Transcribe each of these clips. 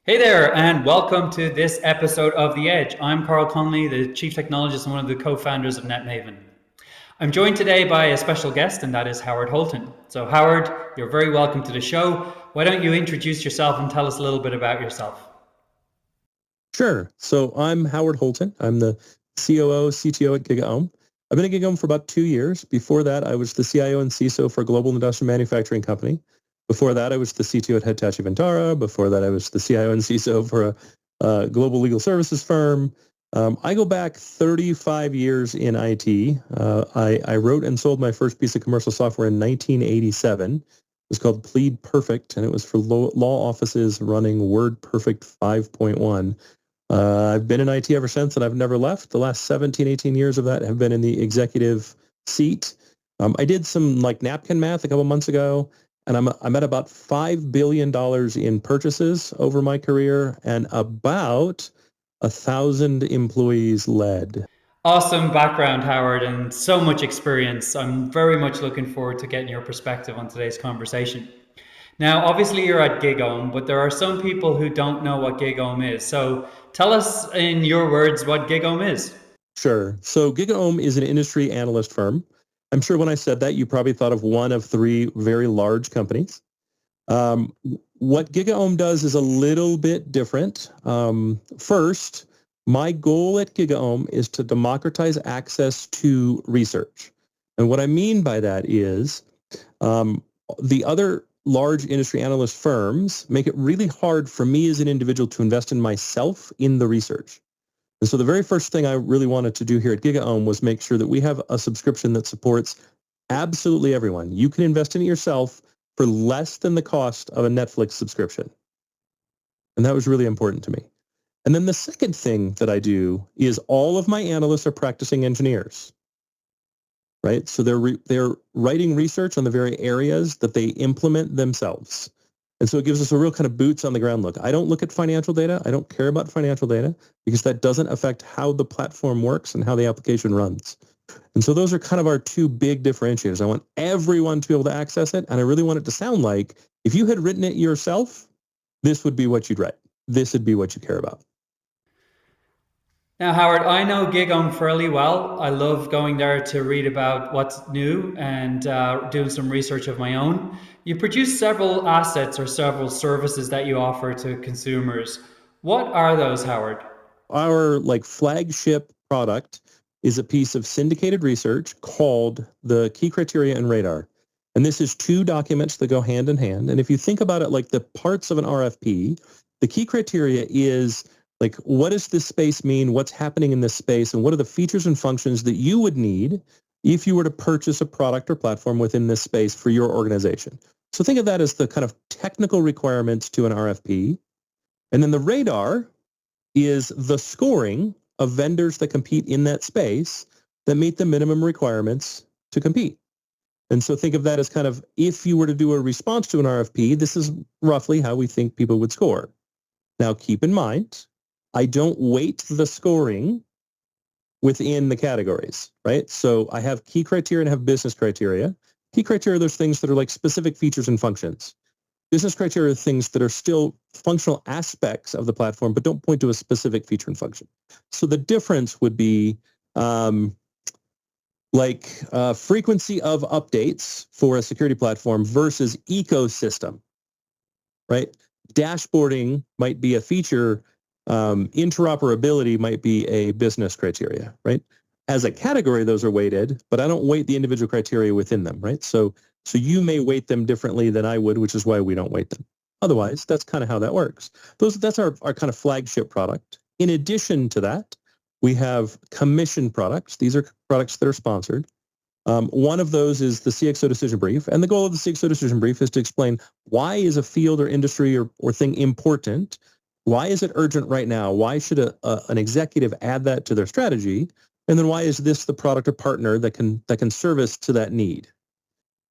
Hey there, and welcome to this episode of The Edge. I'm Karl, the Chief Technologist and one of the co-founders of Netmaven. I'm joined today by a special guest, and that is Howard Holton. So, Howard, you're very welcome to the show. Why don't you introduce yourself and tell us a little bit about yourself? Sure. So I'm Howard Holton. I'm the COO, CTO at Gigaom. I've been at Gigaom for about 2 years. Before that, I was the CIO and CISO for a global industrial manufacturing company. Before that, I was the CTO at Hitachi Vantara. Before that, I was the CIO and CISO for a global legal services firm. I go back 35 years in IT. I wrote and sold my first piece of commercial software in 1987. It was called Plead Perfect, and it was for law offices running WordPerfect 5.1. I've been in IT ever since, and I've never left. The last 17, 18 years of that have been in the executive seat. I did some like napkin math a couple months ago, and I'm at about $5 billion in purchases over my career and about 1,000 employees led. Awesome background, Howard, and so much experience. I'm very much looking forward to getting your perspective on today's conversation. Now, obviously, you're at Gigaom, but there are some people who don't know what Gigaom is. So tell us in your words what Gigaom is. Sure. So Gigaom is an industry analyst firm. I'm sure when I said that, you probably thought of one of three very large companies. Um, what GigaOM does is a little bit different. First, my goal at GigaOM is to democratize access to research. And what I mean by that is um, the other large industry analyst firms make it really hard for me as an individual to invest in myself in the research. And so the very first thing I really wanted to do here at GigaOM was make sure that we have a subscription that supports absolutely everyone. You can invest in it yourself for less than the cost of a Netflix subscription. And that was really important to me. And then the second thing that I do is all of my analysts are practicing engineers, right? So they're writing research on the very areas that they implement themselves. And so it gives us a real kind of boots on the ground look. I don't look at financial data. I don't care about financial data because that doesn't affect how the platform works and how the application runs. And so those are kind of our two big differentiators. I want everyone to be able to access it, and I really want it to sound like if you had written it yourself, this would be what you'd write. This would be what you care about. Now, Howard, I know Gigaom fairly well. I love going there to read about what's new and doing some research of my own. You produce several assets or several services that you offer to consumers. What are those, Howard? Our like flagship product is a piece of syndicated research called the Key Criteria and Radar. And this is two documents that go hand in hand. And if you think about it like the parts of an RFP, the key criteria is like, what does this space mean? What's happening in this space? And what are the features and functions that you would need if you were to purchase a product or platform within this space for your organization? So think of that as the kind of technical requirements to an RFP. And then the radar is the scoring of vendors that compete in that space that meet the minimum requirements to compete. And so think of that as kind of, if you were to do a response to an RFP, this is roughly how we think people would score. Now, keep in mind, I don't weight the scoring within the categories, right? So I have key criteria and have business criteria. Key criteria are those things that are like specific features and functions. Business criteria are things that are still functional aspects of the platform, but don't point to a specific feature and function. So the difference would be frequency of updates for a security platform versus ecosystem, right? Dashboarding might be a feature. Interoperability might be a business criteria, right? As a category, those are weighted, but I don't weight the individual criteria within them, right? So you may weight them differently than I would, which is why we don't weight them. Otherwise, that's kind of how that works. That's our kind of flagship product. In addition to that, we have commission products. These are products that are sponsored. One of those is the CxO Decision Brief. And the goal of the CxO Decision Brief is to explain why is a field or industry or thing important? Why is it urgent right now? Why should an executive add that to their strategy? And then why is this the product or partner that can service to that need?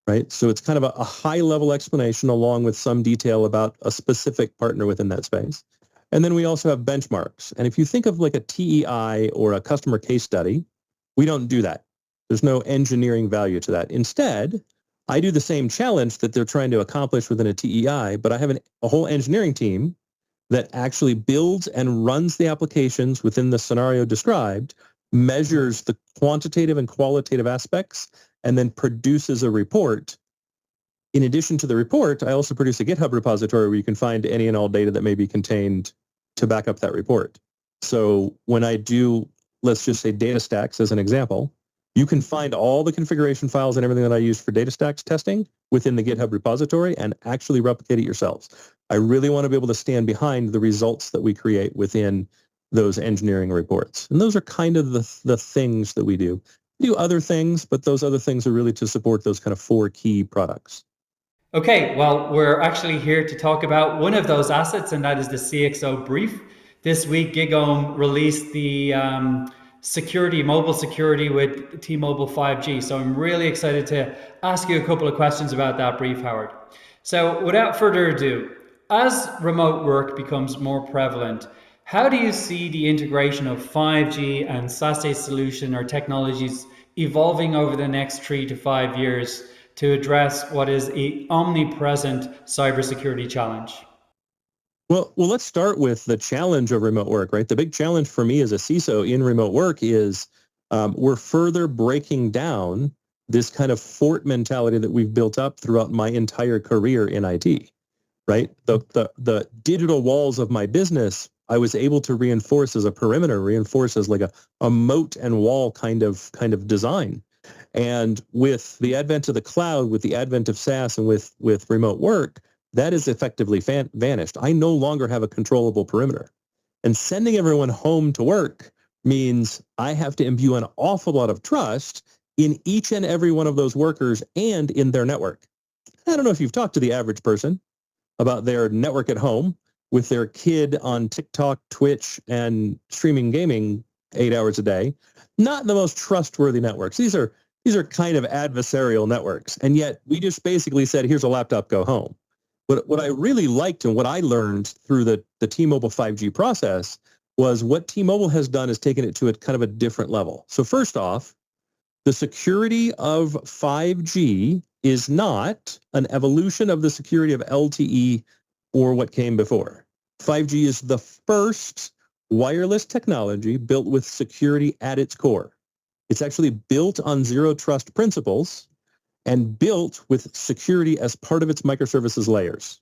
Right? So it's kind of a high level explanation along with some detail about a specific partner within that space. And then we also have benchmarks. And if you think of like a TEI or a customer case study, we don't do that. There's no engineering value to that. Instead, I do the same challenge that they're trying to accomplish within a TEI, but I have a whole engineering team that actually builds and runs the applications within the scenario described, measures the quantitative and qualitative aspects, and then produces a report. In addition to the report, I also produce a GitHub repository where you can find any and all data that may be contained to back up that report. So when I do, let's just say data stacks as an example, you can find all the configuration files and everything that I use for data stacks testing within the GitHub repository and actually replicate it yourselves. I really want to be able to stand behind the results that we create within those engineering reports. And those are kind of the things that we do. We do other things, but those other things are really to support those kind of 4 key products. Okay, well, we're actually here to talk about one of those assets, and that is the CxO Brief. This week, Gigaom released the mobile security with T-Mobile 5G. So I'm really excited to ask you a couple of questions about that brief, Howard. So without further ado, as remote work becomes more prevalent, how do you see the integration of 5G and SaaS solution or technologies evolving over the next 3 to 5 years to address what is an omnipresent cybersecurity challenge? Well, let's start with the challenge of remote work, right? The big challenge for me as a CISO in remote work is we're further breaking down this kind of fort mentality that we've built up throughout my entire career in IT, right? The digital walls of my business, I was able to reinforce as a perimeter, reinforce as like a moat and wall kind of design. And with the advent of the cloud, with the advent of SaaS, and with remote work, that is effectively vanished. I no longer have a controllable perimeter. And sending everyone home to work means I have to imbue an awful lot of trust in each and every one of those workers and in their network. I don't know if you've talked to the average person about their network at home with their kid on TikTok, Twitch, and streaming gaming 8 hours a day. Not the most trustworthy networks. These are kind of adversarial networks. And yet we just basically said, here's a laptop, go home. What I really liked and what I learned through the T-Mobile 5G process was what T-Mobile has done is taken it to a kind of a different level. So first off, the security of 5G is not an evolution of the security of LTE or what came before. 5G is the first wireless technology built with security at its core. It's actually built on zero trust principles and built with security as part of its microservices layers.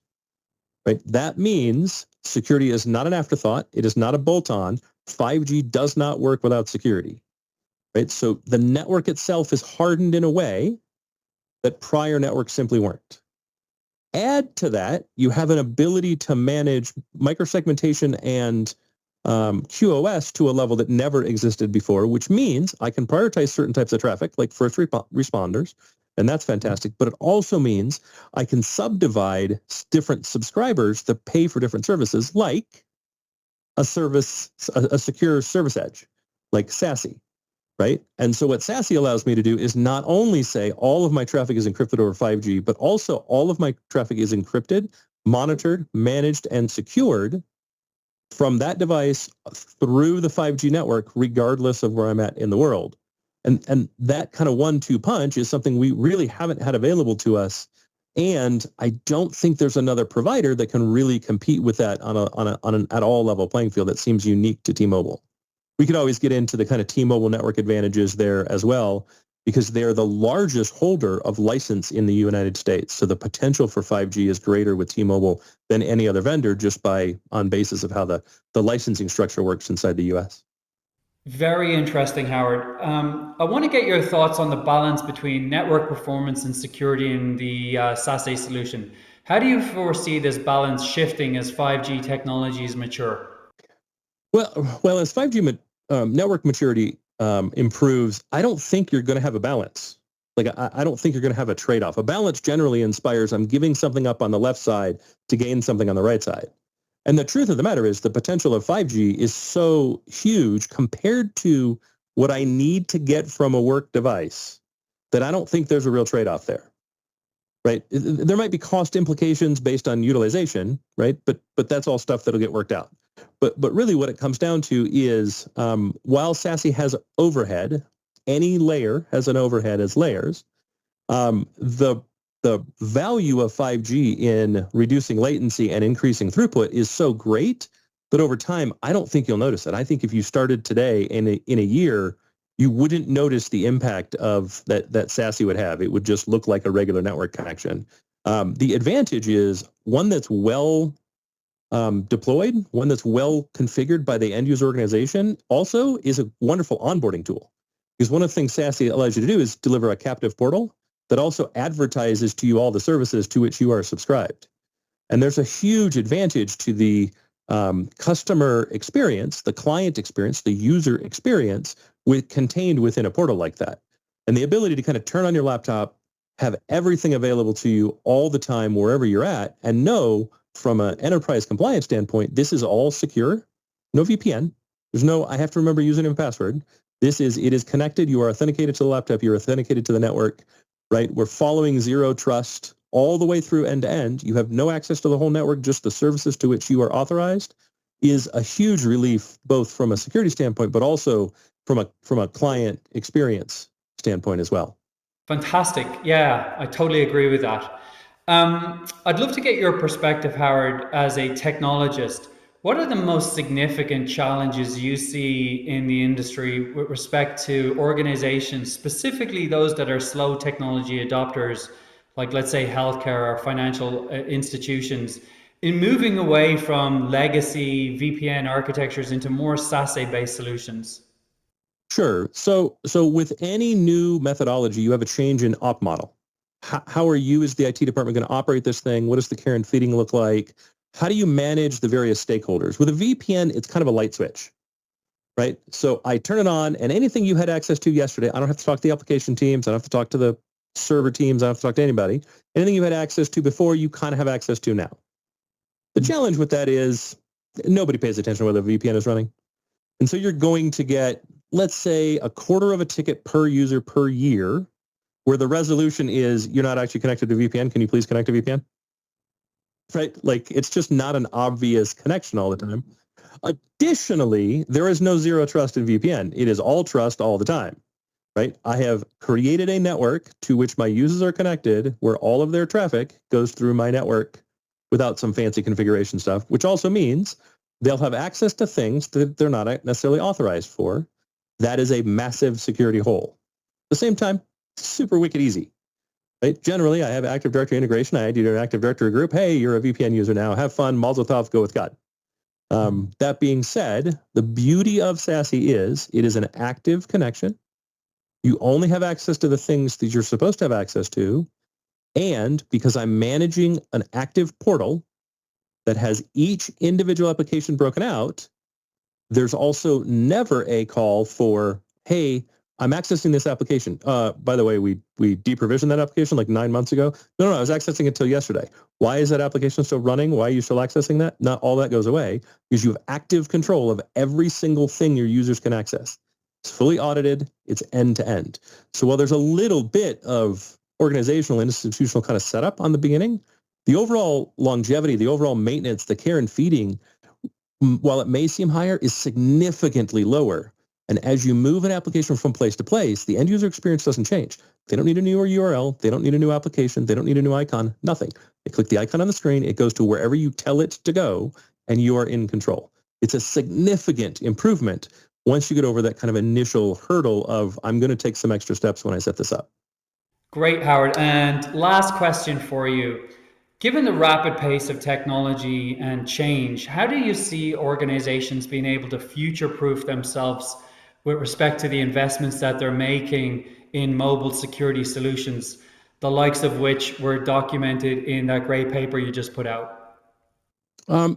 Right? That means security is not an afterthought. It is not a bolt-on. 5G does not work without security. Right? So the network itself is hardened in a way that prior networks simply weren't. Add to that, you have an ability to manage microsegmentation and QoS to a level that never existed before, which means I can prioritize certain types of traffic, like first responders, and that's fantastic. But it also means I can subdivide different subscribers that pay for different services, like a secure service edge, like SASE, right? And so what SASE allows me to do is not only say all of my traffic is encrypted over 5G, but also all of my traffic is encrypted, monitored, managed, and secured from that device through the 5G network, regardless of where I'm at in the world. And that kind of 1-2 punch is something we really haven't had available to us. And I don't think there's another provider that can really compete with that on an at all level playing field that seems unique to T-Mobile. We could always get into the kind of T-Mobile network advantages there as well, because they're the largest holder of license in the United States. So the potential for 5G is greater with T-Mobile than any other vendor, just on basis of how the licensing structure works inside the US. Very interesting, Howard. I want to get your thoughts on the balance between network performance and security in the SASE solution. How do you foresee this balance shifting as 5G technologies mature? Well, as 5G network maturity improves, I don't think you're going to have a balance. Like, I don't think you're going to have a trade-off. A balance generally inspires I'm giving something up on the left side to gain something on the right side. And the truth of the matter is the potential of 5G is so huge compared to what I need to get from a work device that I don't think there's a real trade-off there. Right? There might be cost implications based on utilization, right? But that's all stuff that'll get worked out. But really what it comes down to is while SASE has overhead, any layer has an overhead as layers. The the value of 5G in reducing latency and increasing throughput is so great that over time, I don't think you'll notice it. I think if you started today in a year, you wouldn't notice the impact of that SASE would have. It would just look like a regular network connection. The advantage is one that's well deployed, one that's well configured by the end user organization, also is a wonderful onboarding tool. Because one of the things SASE allows you to do is deliver a captive portal that also advertises to you all the services to which you are subscribed. And there's a huge advantage to the customer experience, the client experience, the user experience contained within a portal like that. And the ability to kind of turn on your laptop, have everything available to you all the time wherever you're at, and know from an enterprise compliance standpoint, this is all secure, no VPN. There's no, I have to remember username and password. It is connected. You are authenticated to the laptop. You're authenticated to the network, right? We're following zero trust all the way through end to end. You have no access to the whole network, just the services to which you are authorized, is a huge relief, both from a security standpoint, but also from a client experience standpoint as well. Fantastic. Yeah, I totally agree with that. I'd love to get your perspective, Howard, as a technologist. What are the most significant challenges you see in the industry with respect to organizations, specifically those that are slow technology adopters, like let's say healthcare or financial institutions, in moving away from legacy VPN architectures into more SASE-based solutions? Sure. So with any new methodology, you have a change in op model. How are you as the IT department going to operate this thing? What does the care and feeding look like? How do you manage the various stakeholders? With a VPN, it's kind of a light switch, right? So I turn it on, and anything you had access to yesterday, I don't have to talk to the application teams. I don't have to talk to the server teams. I don't have to talk to anybody. Anything you had access to before, you kind of have access to now. The challenge with that is nobody pays attention to whether the VPN is running. And so you're going to get, let's say, a quarter of a ticket per user per year, where the resolution is you're not actually connected to VPN. Can you please connect to VPN? Right? Like, it's just not an obvious connection all the time. Additionally, there is no zero trust in VPN. It is all trust all the time, right? I have created a network to which my users are connected, where all of their traffic goes through my network without some fancy configuration stuff, which also means they'll have access to things that they're not necessarily authorized for. That is a massive security hole. At the same time, super wicked easy. Right? Generally, I have Active Directory integration. I add you to an Active Directory group. Hey, you're a VPN user now. Have fun. Mazel tov. Go with God. That being said, the beauty of SASE is it is an active connection. You only have access to the things that you're supposed to have access to. And because I'm managing an active portal that has each individual application broken out, there's also never a call for, hey, I'm accessing this application. By the way, we deprovisioned that application like 9 months ago. No, I was accessing it till yesterday. Why is that application still running? Why are you still accessing that? Not all that goes away because you have active control of every single thing your users can access. It's fully audited. It's end to end. So while there's a little bit of organizational and institutional kind of setup on the beginning, the overall longevity, the overall maintenance, the care and feeding, while it may seem higher, is significantly lower. And as you move an application from place to place, the end user experience doesn't change. They don't need a new URL. They don't need a new application. They don't need a new icon, nothing. They click the icon on the screen. It goes to wherever you tell it to go, and you are in control. It's a significant improvement once you get over that kind of initial hurdle of, I'm going to take some extra steps when I set this up. Great, Howard. And last question for you. Given the rapid pace of technology and change, how do you see organizations being able to future-proof themselves with respect to the investments that they're making in mobile security solutions, the likes of which were documented in that great paper you just put out?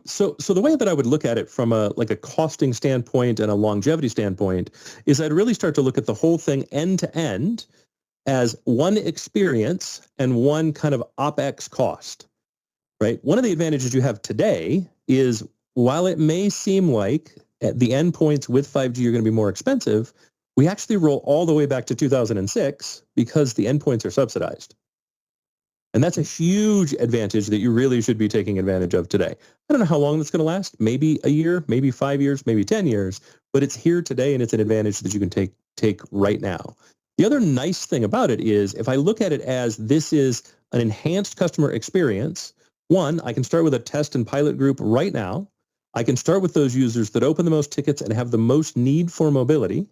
So the way that I would look at it from a costing standpoint and a longevity standpoint is I'd really start to look at the whole thing end to end as one experience and one kind of OpEx cost, right? One of the advantages you have today is while it may seem like at the endpoints with 5G are going to be more expensive, we actually roll all the way back to 2006 because the endpoints are subsidized. And that's a huge advantage that you really should be taking advantage of today. I don't know how long that's going to last. Maybe a year, maybe 5 years, maybe 10 years, but it's here today and it's an advantage that you can take right now. The other nice thing about it is if I look at it as this is an enhanced customer experience, one, I can start with a test and pilot group right now. I can start with those users that open the most tickets and have the most need for mobility,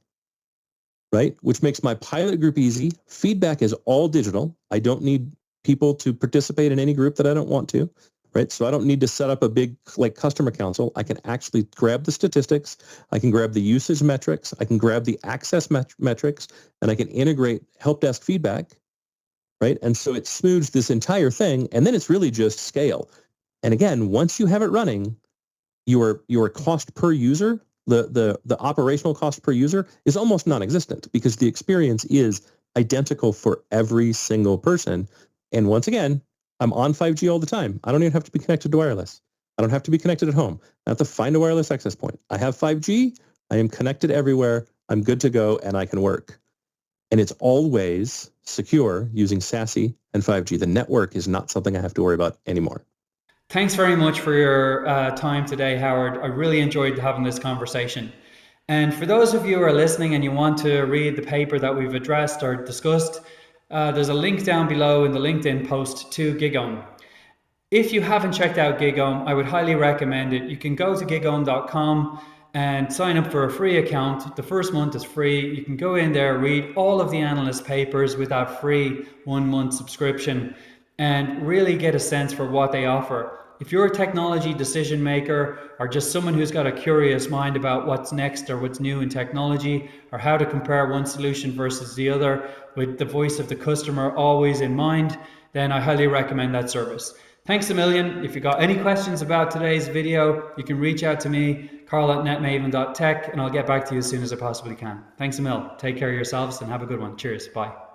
right? Which makes my pilot group easy. Feedback is all digital. I don't need people to participate in any group that I don't want to, right? So I don't need to set up a big like customer council. I can actually grab the statistics. I can grab the usage metrics. I can grab the access metrics, and I can integrate help desk feedback, right? And so it smooths this entire thing, and then it's really just scale. And again, once you have it running, your cost per user, the operational cost per user is almost non-existent because the experience is identical for every single person. And once again, I'm on 5G all the time. I don't even have to be connected to wireless. I don't have to be connected at home. I have to find a wireless access point. I have 5G. I am connected everywhere. I'm good to go, and I can work. And it's always secure using SASE and 5G. The network is not something I have to worry about anymore. Thanks very much for your time today, Howard. I really enjoyed having this conversation. And for those of you who are listening and you want to read the paper that we've addressed or discussed, there's a link down below in the LinkedIn post to Gigaom. If you haven't checked out Gigaom, I would highly recommend it. You can go to gigaom.com and sign up for a free account. The first month is free. You can go in there, read all of the analyst papers with that free 1 month subscription and really get a sense for what they offer. If you're a technology decision maker or just someone who's got a curious mind about what's next or what's new in technology or how to compare one solution versus the other with the voice of the customer always in mind, then I highly recommend that service. Thanks a million. If you got any questions about today's video, you can reach out to me, Karl at netmaven.tech, and I'll get back to you as soon as I possibly can. Thanks a mil. Take care of yourselves and have a good one. Cheers. Bye.